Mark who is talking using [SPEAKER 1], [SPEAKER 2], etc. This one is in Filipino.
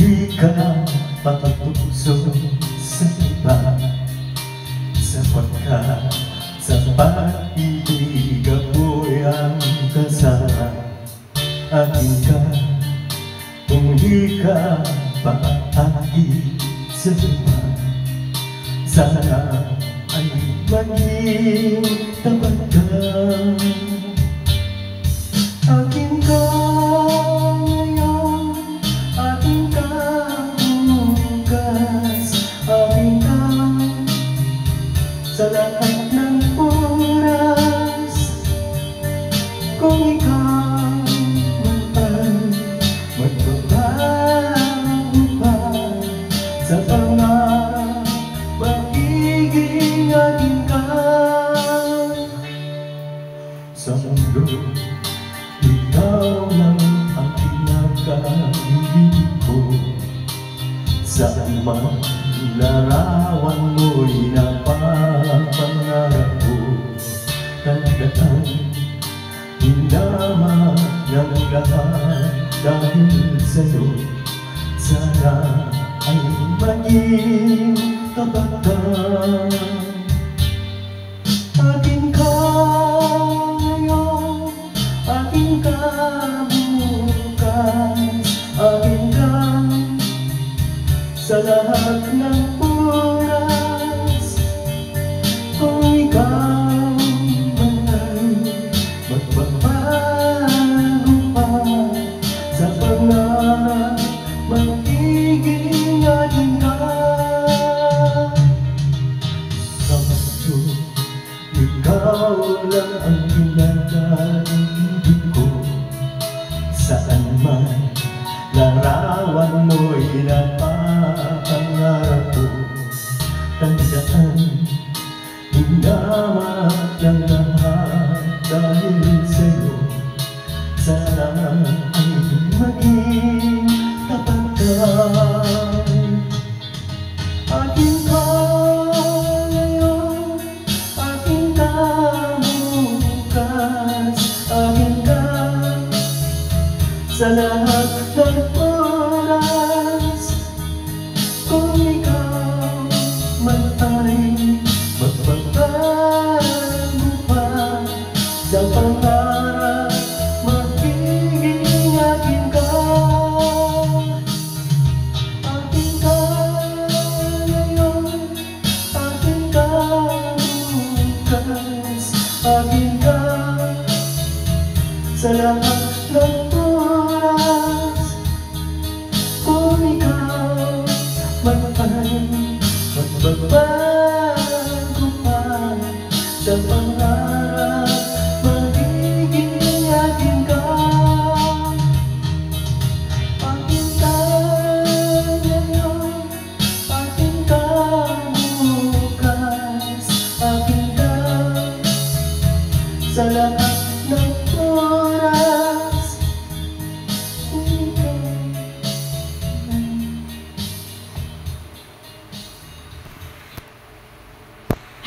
[SPEAKER 1] Di ka matutuso sa iba, sapagkat sa pag-ibig ako'y ang kasama. Akin ka kung di ka paakit sa iba. Sana ay maging tapat ka. Akin ka ngayon, akin ka bukas, akin ka sa lahat ng oras. Kung ikaw man ay magbabago pa sa pangarap, magiging akin ka. Sa mundo, ikaw lang ang pinakaibig ko. Saan man larawan mo'y napapangarap ko. Tandaan, hinama ng lahat dahil sa'yo. Sana ay maging kapatid. Akin ka ngayon, akin ka bukas, akin ka sa lahat ng oras. Kung ikaw man ay magbabago pa sa pangarap, magiging akin ka. Sa mundo, ikaw lang ang pinakaibig ko. Saan man larawan mo'y napapangarap ko. Tandaan, hinama ng lahat dahil sa'yo. Sana ay maging tapat ka. Akin ka ngayon, akin ka bukas, akin ka sa lahat ng oras. Kung ikaw man ay magbabago pa sa pangarap, magiging akin ka. Akin ka ngayon, akin ka bukas, akin ka sa lahat ng oras. Kung ikaw man ay magbabago pa sa pangarap, magiging akin ka. Akin ka ngayon, akin ka bukas, akin ka sa lahat